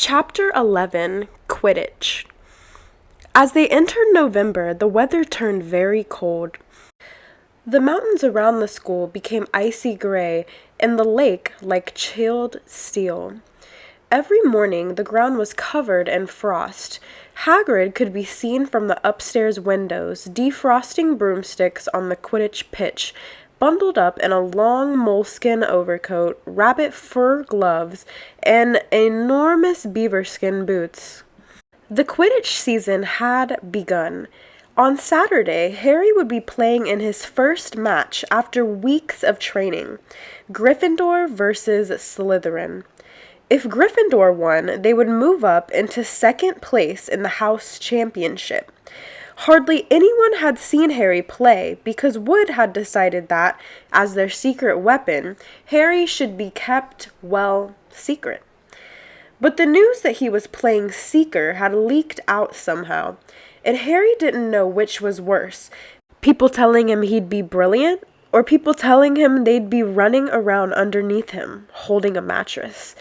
Chapter 11, Quidditch. As they entered November, the weather turned very cold. The mountains around the school became icy gray, and the lake like chilled steel. Every morning, the ground was covered in frost. Hagrid could be seen from the upstairs windows, defrosting broomsticks on the Quidditch pitch, bundled up in a long moleskin overcoat, rabbit fur gloves, and enormous beaverskin boots. The Quidditch season had begun. On Saturday, Harry would be playing in his first match after weeks of training, Gryffindor versus Slytherin. If Gryffindor won, they would move up into second place in the house championship. Hardly anyone had seen Harry play because Wood had decided that, as their secret weapon, Harry should be kept, well, secret. But the news that he was playing Seeker had leaked out somehow, and Harry didn't know which was worse, people telling him he'd be brilliant, or people telling him they'd be running around underneath him, holding a mattress.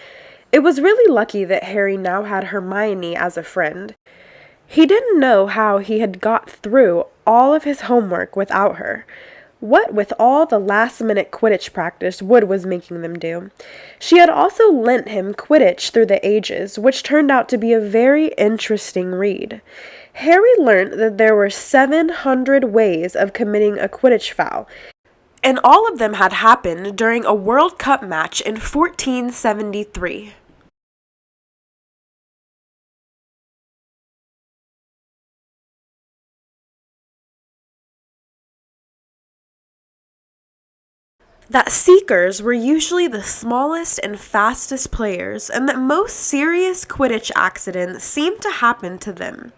It was really lucky that Harry now had Hermione as a friend. He didn't know how he had got through all of his homework without her. What with all the last-minute Quidditch practice Wood was making them do. She had also lent him Quidditch Through the Ages, which turned out to be a very interesting read. Harry learned that there were 700 ways of committing a Quidditch foul, and all of them had happened during a World Cup match in 1473. That Seekers were usually the smallest and fastest players, and that most serious Quidditch accidents seemed to happen to them.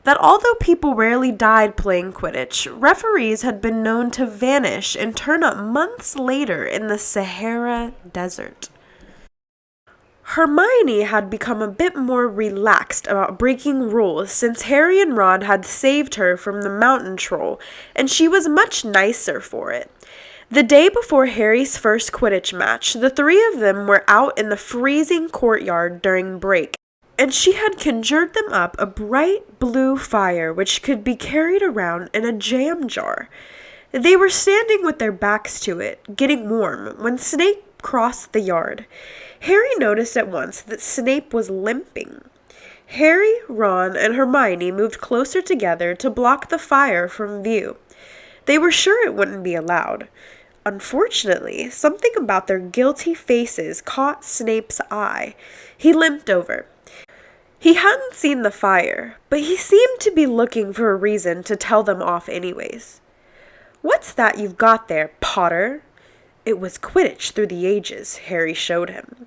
That although people rarely died playing Quidditch, referees had been known to vanish and turn up months later in the Sahara Desert. Hermione had become a bit more relaxed about breaking rules since Harry and Ron had saved her from the mountain troll, and she was much nicer for it. The day before Harry's first Quidditch match, the three of them were out in the freezing courtyard during break, and she had conjured them up a bright blue fire which could be carried around in a jam jar. They were standing with their backs to it, getting warm, when Snape crossed the yard. Harry noticed at once that Snape was limping. Harry, Ron, and Hermione moved closer together to block the fire from view. They were sure it wouldn't be allowed. Unfortunately, something about their guilty faces caught Snape's eye. He limped over. He hadn't seen the fire, but he seemed to be looking for a reason to tell them off anyways. "What's that you've got there, Potter?" It was Quidditch Through the Ages, Harry showed him.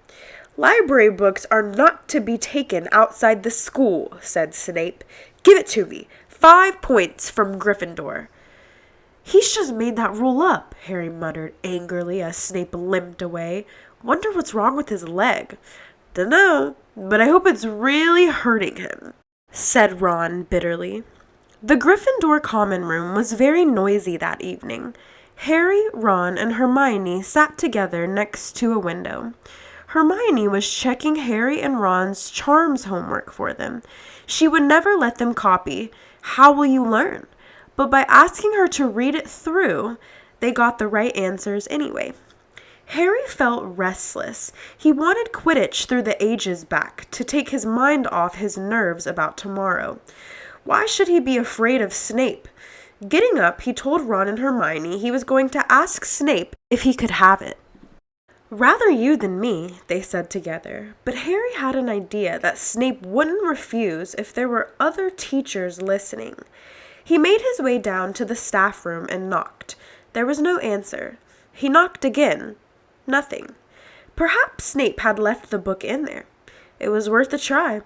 "Library books are not to be taken outside the school," said Snape. "Give it to me. 5 points from Gryffindor." "He's just made that rule up," Harry muttered angrily as Snape limped away. "Wonder what's wrong with his leg." "Dunno, but I hope it's really hurting him," said Ron bitterly. The Gryffindor common room was very noisy that evening. Harry, Ron, and Hermione sat together next to a window. Hermione was checking Harry and Ron's charms homework for them. She would never let them copy "How will you learn?" But by asking her to read it through, they got the right answers anyway. Harry felt restless. He wanted Quidditch Through the Ages back to take his mind off his nerves about tomorrow. Why should he be afraid of Snape? Getting up, he told Ron and Hermione he was going to ask Snape if he could have it. "Rather you than me," they said together, but Harry had an idea that Snape wouldn't refuse if there were other teachers listening. He made his way down to the staff room and knocked. There was no answer. He knocked again. Nothing. Perhaps Snape had left the book in there. It was worth a try.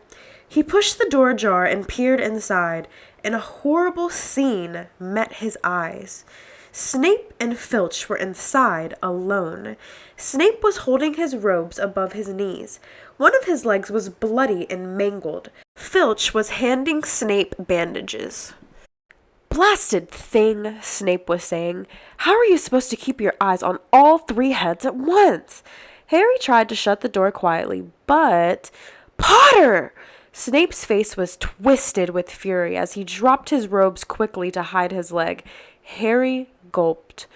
He pushed the door ajar and peered inside, and a horrible scene met his eyes. Snape and Filch were inside, alone. Snape was holding his robes above his knees. One of his legs was bloody and mangled. Filch was handing Snape bandages. "Blasted thing," Snape was saying. "How are you supposed to keep your eyes on all 3 heads at once?" Harry tried to shut the door quietly, but Potter! Snape's face was twisted with fury as he dropped his robes quickly to hide his leg. Harry gulped.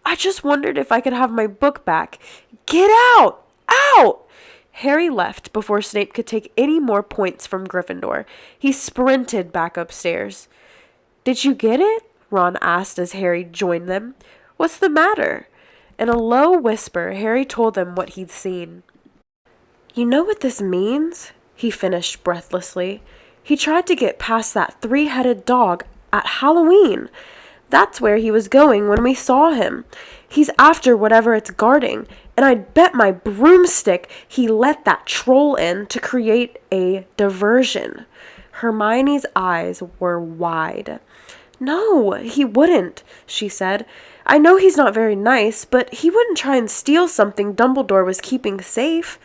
I just wondered if I could have my book back. Get out! Out! Harry left before Snape could take any more points from Gryffindor. He sprinted back upstairs. Did you get it? Ron asked as Harry joined them. What's the matter? In a low whisper, Harry told them what he'd seen. You know what this means? He finished breathlessly. He tried to get past that three-headed dog at Halloween. That's where he was going when we saw him. He's after whatever it's guarding, and I'd bet my broomstick he let that troll in to create a diversion. Hermione's eyes were wide. No, he wouldn't, she said. I know he's not very nice, but he wouldn't try and steal something Dumbledore was keeping safe.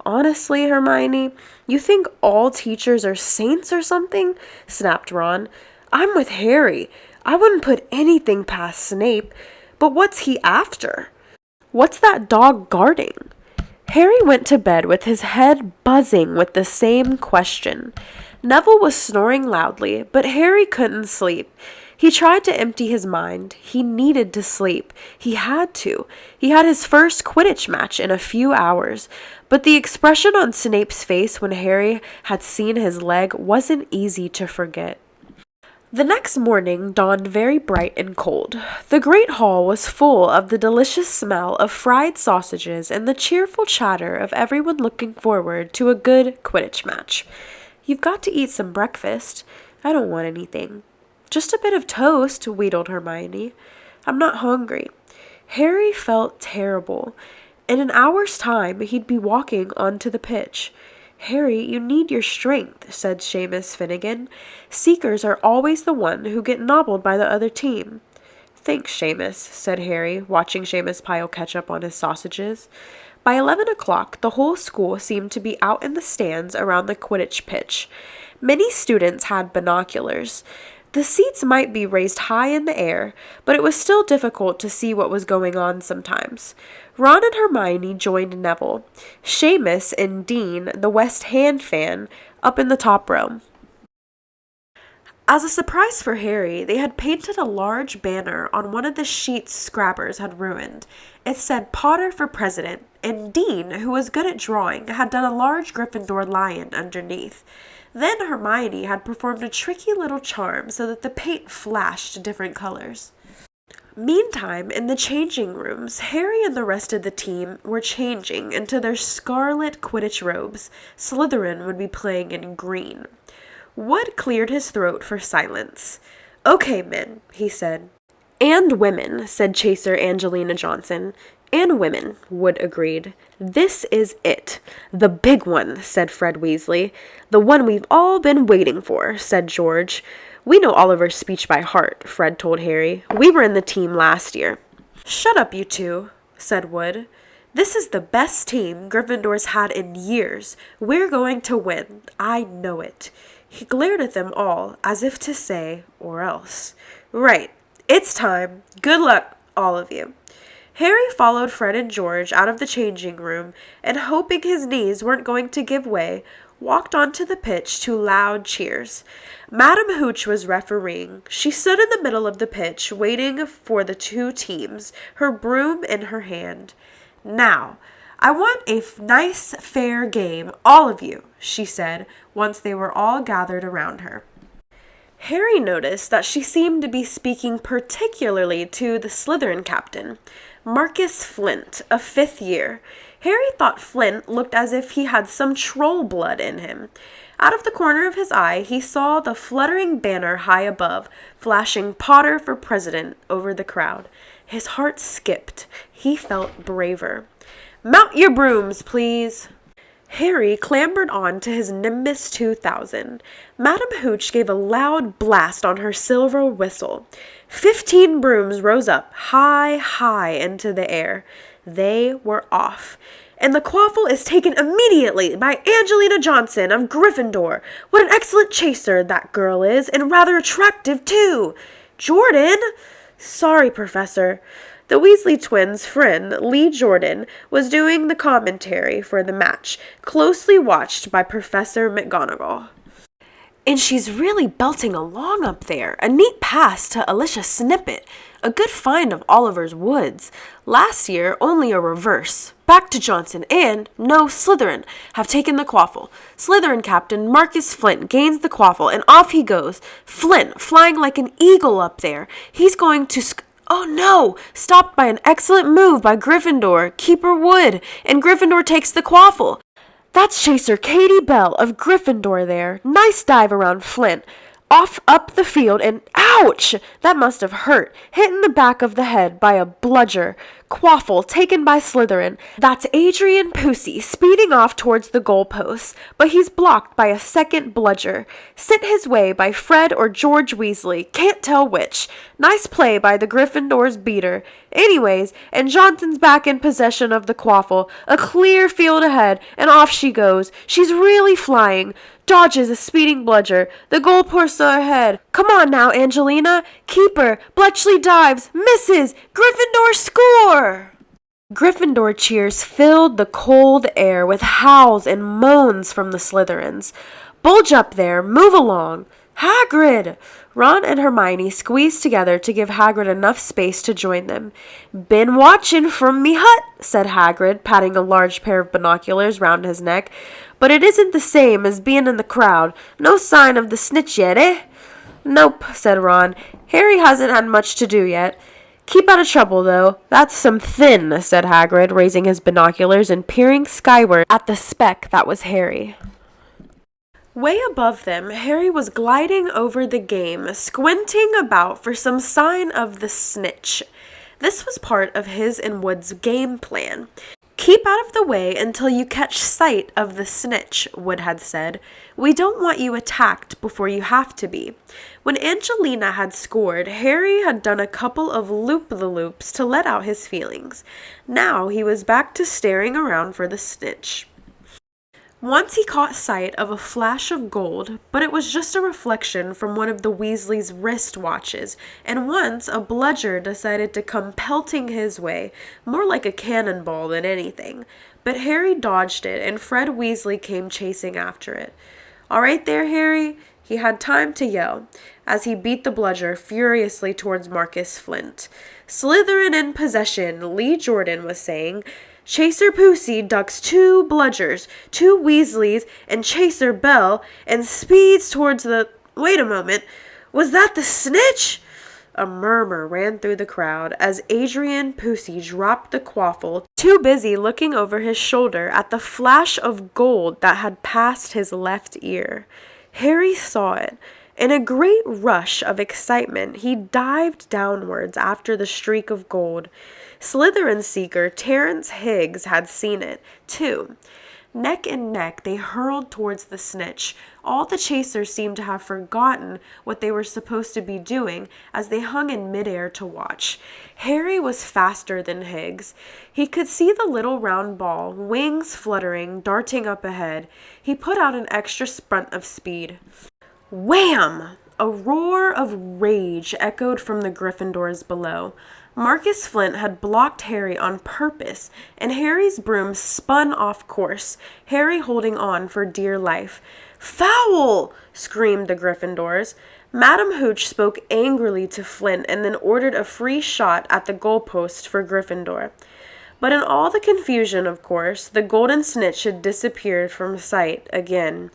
Honestly, Hermione, you think all teachers are saints or something? Snapped Ron. I'm with Harry. I wouldn't put anything past Snape. But what's he after? What's that dog guarding? Harry went to bed with his head buzzing with the same question. Neville was snoring loudly, but Harry couldn't sleep. He tried to empty his mind. He needed to sleep. He had to. He had his first Quidditch match in a few hours. But the expression on Snape's face when Harry had seen his leg wasn't easy to forget. The next morning dawned very bright and cold. The great hall was full of the delicious smell of fried sausages and the cheerful chatter of everyone looking forward to a good Quidditch match. You've got to eat some breakfast. I don't want anything. Just a bit of toast, wheedled Hermione. I'm not hungry. Harry felt terrible. In an hour's time, he'd be walking onto the pitch. Harry, you need your strength, said Seamus Finnegan. Seekers are always the one who get nobbled by the other team. Thanks, Seamus, said Harry, watching Seamus pile ketchup on his sausages. By 11 o'clock, the whole school seemed to be out in the stands around the Quidditch pitch. Many students had binoculars. The seats might be raised high in the air, but it was still difficult to see what was going on sometimes. Ron and Hermione joined Neville, Seamus and Dean, the West Hand fan, up in the top row. As a surprise for Harry, they had painted a large banner on one of the sheets Scrabbers had ruined. It said Potter for President, and Dean, who was good at drawing, had done a large Gryffindor lion underneath. Then Hermione had performed a tricky little charm so that the paint flashed different colors. Meantime, in the changing rooms, Harry and the rest of the team were changing into their scarlet Quidditch robes. Slytherin would be playing in green. Wood cleared his throat for silence. Okay, men, he said. And women, said Chaser Angelina Johnson. And women, Wood agreed. This is it. The big one, said Fred Weasley. The one we've all been waiting for, said George. We know Oliver's speech by heart, Fred told Harry. We were in the team last year. Shut up, you two, said Wood. This is the best team Gryffindor's had in years. We're going to win. I know it. He glared at them all, as if to say, or else. Right. It's time. Good luck, all of you. Harry followed Fred and George out of the changing room, and hoping his knees weren't going to give way, walked onto the pitch to loud cheers. Madam Hooch was refereeing. She stood in the middle of the pitch, waiting for the two teams, her broom in her hand. Now, I want a nice, fair game, all of you, she said, once they were all gathered around her. Harry noticed that she seemed to be speaking particularly to the Slytherin captain, Marcus Flint, a fifth year. Harry thought Flint looked as if he had some troll blood in him. Out of the corner of his eye, he saw the fluttering banner high above, flashing Potter for President over the crowd. His heart skipped. He felt braver. Mount your brooms, please. Harry clambered on to his Nimbus 2000. Madam Hooch gave a loud blast on her silver whistle. 15 brooms rose up, high, high into the air. They were off. And the quaffle is taken immediately by Angelina Johnson of Gryffindor. What an excellent chaser that girl is, and rather attractive, too. Jordan? Sorry, Professor. The Weasley twins' friend, Lee Jordan, was doing the commentary for the match, closely watched by Professor McGonagall. And she's really belting along up there. A neat pass to Alicia Snippet. A good find of Oliver's Woods. Last year, only a reverse. Back to Johnson and, no, Slytherin have taken the quaffle. Slytherin captain Marcus Flint gains the quaffle and off he goes. Flint flying like an eagle up there. He's going to oh no! Stopped by an excellent move by Gryffindor, Keeper Wood, and Gryffindor takes the quaffle. That's Chaser Katie Bell of Gryffindor there. Nice dive around Flint. Off up the field and ouch! That must have hurt. Hit in the back of the head by a bludger. Quaffle taken by Slytherin. That's Adrian Pusey speeding off towards the goalposts, but he's blocked by a second bludger. Sent his way by Fred or George Weasley, can't tell which. Nice play by the Gryffindor's beater. Anyways, and Johnson's back in possession of the quaffle. A clear field ahead, and off she goes. She's really flying. Dodges a speeding bludger. The goalposts are ahead. Come on now, Angelina. Keeper. Bletchley dives. Misses. Gryffindor score! Gryffindor cheers filled the cold air with howls and moans from the Slytherins. Bulge up there. Move along. Hagrid! Ron and Hermione squeezed together to give Hagrid enough space to join them. Been watchin' from me hut, said Hagrid, patting a large pair of binoculars round his neck. But it isn't the same as being in the crowd. No sign of the snitch yet, eh? Nope, said Ron. Harry hasn't had much to do yet. Keep out of trouble, though. That's some thin, said Hagrid, raising his binoculars and peering skyward at the speck that was Harry. Way above them, Harry was gliding over the game, squinting about for some sign of the snitch. This was part of his and Wood's game plan. Keep out of the way until you catch sight of the snitch, Wood had said. We don't want you attacked before you have to be. When Angelina had scored, Harry had done a couple of loop-the-loops to let out his feelings. Now he was back to staring around for the snitch. Once he caught sight of a flash of gold, but it was just a reflection from one of the Weasleys' wrist watches, and once a bludger decided to come pelting his way, more like a cannonball than anything. But Harry dodged it, and Fred Weasley came chasing after it. All right there, Harry, he had time to yell, as he beat the bludger furiously towards Marcus Flint. Slytherin in possession, Lee Jordan was saying. Chaser Pusey ducks 2 bludgers, 2 Weasleys, and Chaser Bell, and speeds towards the... Wait a moment. Was that the snitch? A murmur ran through the crowd as Adrian Pusey dropped the quaffle, too busy looking over his shoulder at the flash of gold that had passed his left ear. Harry saw it. In a great rush of excitement, he dived downwards after the streak of gold. Slytherin seeker Terence Higgs had seen it, too. Neck and neck, they hurled towards the snitch. All the chasers seemed to have forgotten what they were supposed to be doing as they hung in midair to watch. Harry was faster than Higgs. He could see the little round ball, wings fluttering, darting up ahead. He put out an extra sprint of speed. Wham! A roar of rage echoed from the Gryffindors below. Marcus Flint had blocked Harry on purpose, and Harry's broom spun off course, Harry holding on for dear life. Foul! Screamed the Gryffindors. Madam Hooch spoke angrily to Flint and then ordered a free shot at the goalpost for Gryffindor. But in all the confusion, of course, the golden snitch had disappeared from sight again.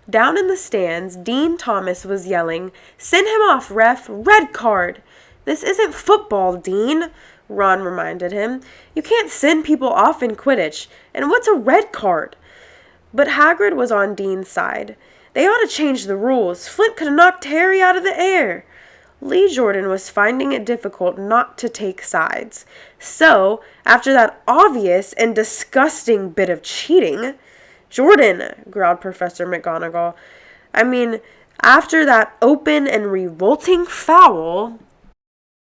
Down in the stands, Dean Thomas was yelling, "Send him off, ref! Red card!" "This isn't football, Dean," Ron reminded him. "You can't send people off in Quidditch. And what's a red card?" But Hagrid was on Dean's side. They ought to change the rules. Flint could have knocked Harry out of the air. Lee Jordan was finding it difficult not to take sides. So, after that obvious and disgusting bit of cheating... "Jordan," growled Professor McGonagall. After that open and revolting foul...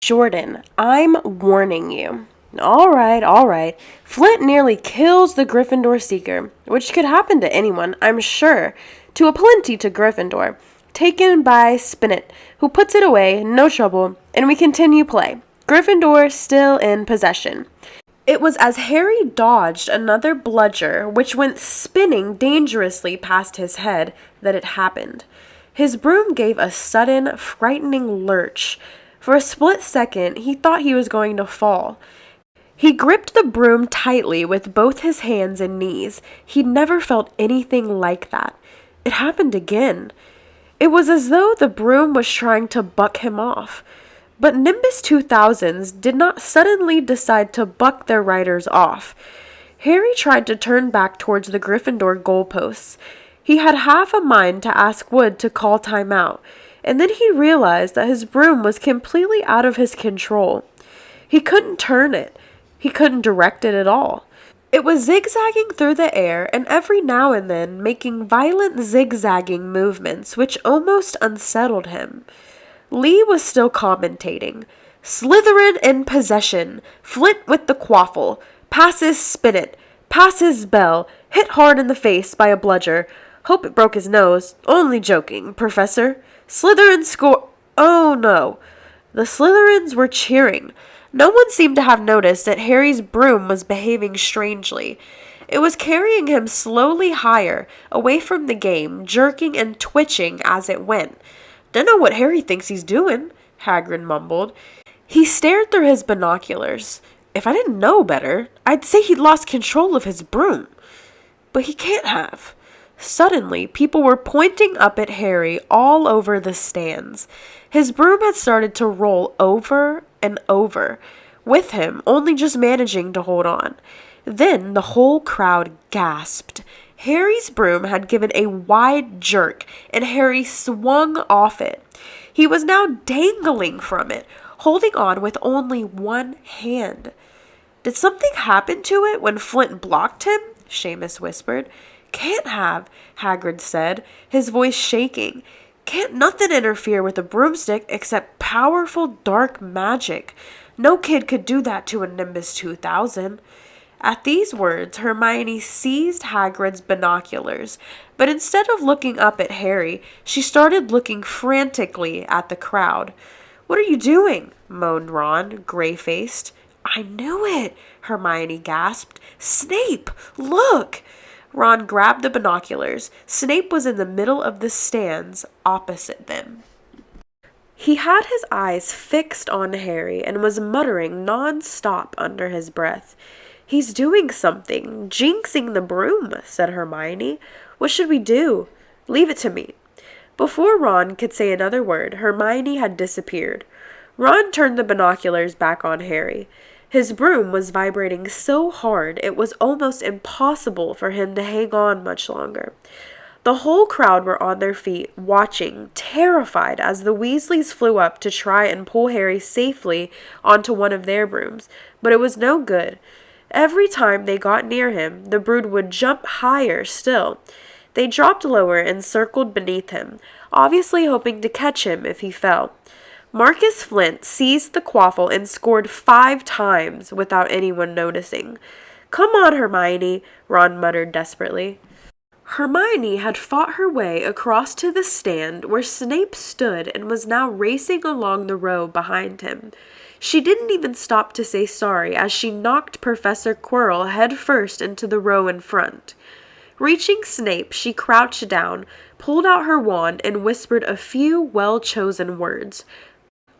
"Jordan, I'm warning you." All right. Flint nearly kills the Gryffindor Seeker, which could happen to anyone, I'm sure. To a plenty to Gryffindor. Taken by Spinet, who puts it away, no trouble, and we continue play. Gryffindor still in possession. It was as Harry dodged another bludger, which went spinning dangerously past his head, that it happened. His broom gave a sudden, frightening lurch. For a split second, he thought he was going to fall. He gripped the broom tightly with both his hands and knees. He'd never felt anything like that. It happened again. It was as though the broom was trying to buck him off. But Nimbus 2000s did not suddenly decide to buck their riders off. Harry tried to turn back towards the Gryffindor goalposts. He had half a mind to ask Wood to call time out, and then he realized that his broom was completely out of his control. He couldn't turn it. He couldn't direct it at all. It was zigzagging through the air and every now and then making violent zigzagging movements which almost unsettled him. Lee was still commentating. Slytherin in possession. Flint with the quaffle. Passes Spinnet. Passes Bell. Hit hard in the face by a bludger. Hope it broke his nose. Only joking, Professor. Slytherin score. Oh no. The Slytherins were cheering. No one seemed to have noticed that Harry's broom was behaving strangely. It was carrying him slowly higher, away from the game, jerking and twitching as it went. "Dunno what Harry thinks he's doing," Hagrid mumbled. He stared through his binoculars. "If I didn't know better, I'd say he'd lost control of his broom. But he can't have." Suddenly, people were pointing up at Harry all over the stands. His broom had started to roll over and over, with him only just managing to hold on. Then the whole crowd gasped. Harry's broom had given a wide jerk, and Harry swung off it. He was now dangling from it, holding on with only one hand. "Did something happen to it when Flint blocked him?" Seamus whispered. "Can't have," Hagrid said, his voice shaking. "Can't nothing interfere with a broomstick except powerful dark magic. No kid could do that to a Nimbus 2000. At these words, Hermione seized Hagrid's binoculars, but instead of looking up at Harry, she started looking frantically at the crowd. "What are you doing?" moaned Ron, gray-faced. "I knew it," Hermione gasped. "Snape, look!" Ron grabbed the binoculars. Snape was in the middle of the stands opposite them. He had his eyes fixed on Harry and was muttering non-stop under his breath. "He's doing something, jinxing the broom," said Hermione. "What should we do?" "Leave it to me." Before Ron could say another word, Hermione had disappeared. Ron turned the binoculars back on Harry. His broom was vibrating so hard it was almost impossible for him to hang on much longer. The whole crowd were on their feet, watching, terrified as the Weasleys flew up to try and pull Harry safely onto one of their brooms, but it was no good. Every time they got near him, the brood would jump higher still. They dropped lower and circled beneath him, obviously hoping to catch him if he fell. Marcus Flint seized the quaffle and scored 5 times without anyone noticing. "Come on, Hermione," Ron muttered desperately. Hermione had fought her way across to the stand where Snape stood and was now racing along the row behind him. She didn't even stop to say sorry as she knocked Professor Quirrell headfirst into the row in front. Reaching Snape, she crouched down, pulled out her wand, and whispered a few well-chosen words.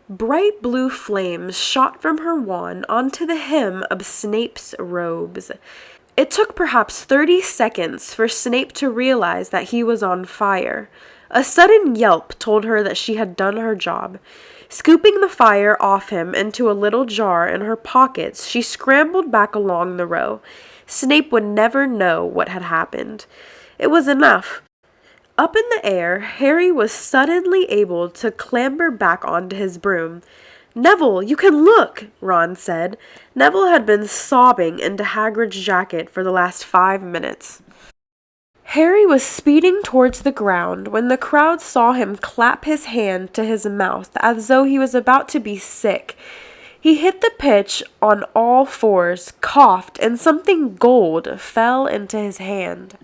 Bright blue flames shot from her wand onto the hem of Snape's robes. It took perhaps 30 seconds for Snape to realize that he was on fire. A sudden yelp told her that she had done her job. Scooping the fire off him into a little jar in her pockets, she scrambled back along the row. Snape would never know what had happened. It was enough. Up in the air, Harry was suddenly able to clamber back onto his broom. "Neville, you can look," Ron said. Neville had been sobbing into Hagrid's jacket for the last 5 minutes. Harry was speeding towards the ground when the crowd saw him clap his hand to his mouth as though he was about to be sick. He hit the pitch on all fours, coughed, and something gold fell into his hand.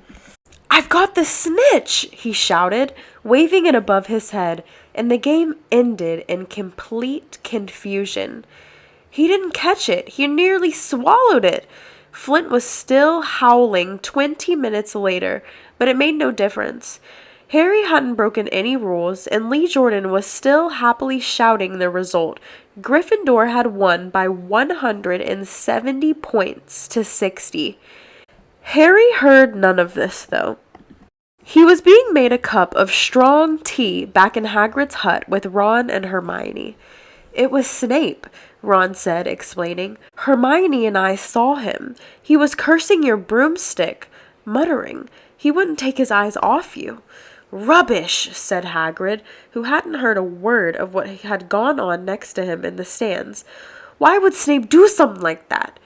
"I've got the snitch!" he shouted, waving it above his head, and the game ended in complete confusion. He didn't catch it. He nearly swallowed it. Flint was still howling 20 minutes later, but it made no difference. Harry hadn't broken any rules, and Lee Jordan was still happily shouting the result. Gryffindor had won by 170 points to 60. Harry heard none of this, though. He was being made a cup of strong tea back in Hagrid's hut with Ron and Hermione. "It was Snape," Ron said, explaining. "Hermione and I saw him. He was cursing your broomstick, muttering. He wouldn't take his eyes off you." "Rubbish," said Hagrid, who hadn't heard a word of what had gone on next to him in the stands. "Why would Snape do something like that?"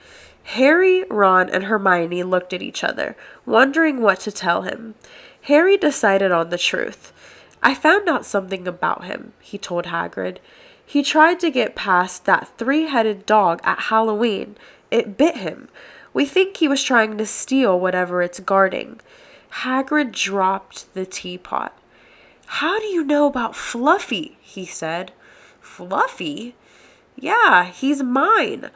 Harry, Ron, and Hermione looked at each other, wondering what to tell him. Harry decided on the truth. "I found out something about him," he told Hagrid. "He tried to get past that three-headed dog at Halloween. It bit him. We think he was trying to steal whatever it's guarding." Hagrid dropped the teapot. "How do you know about Fluffy?" he said. "Fluffy? Yeah, he's mine.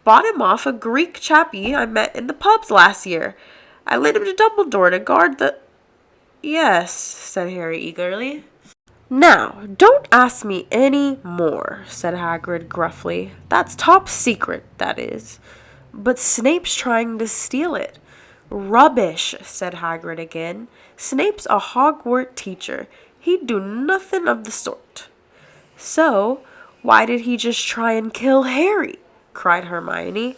Bought him off a Greek chappie I met in the pubs last year. I lent him to Dumbledore to guard the—" "Yes," said Harry eagerly. "Now, don't ask me any more," said Hagrid gruffly. "That's top secret, that is. But Snape's trying to steal it." "Rubbish," said Hagrid again. "Snape's a Hogwarts teacher. He'd do nothing of the sort." "So, why did he just try and kill Harry?" cried Hermione.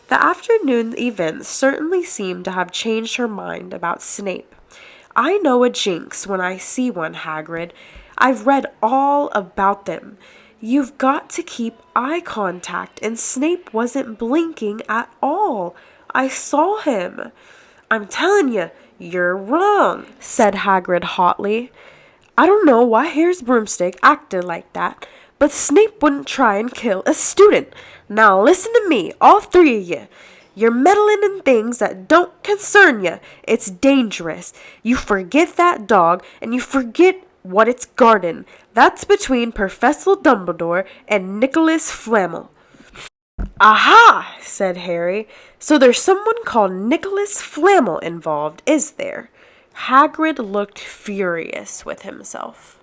The afternoon events certainly seemed to have changed her mind about Snape. "I know a jinx when I see one, Hagrid. I've read all about them. You've got to keep eye contact, and Snape wasn't blinking at all. I saw him." "I'm telling you, you're wrong," said Hagrid hotly. "I don't know why Harry's broomstick acted like that, but Snape wouldn't try and kill a student. Now listen to me, all three of you. You're meddling in things that don't concern you. It's dangerous. You forget that dog, and you forget what it's guarding. That's between Professor Dumbledore and Nicholas Flamel." "Aha!" said Harry. "So there's someone called Nicholas Flamel involved, is there?" Hagrid looked furious with himself.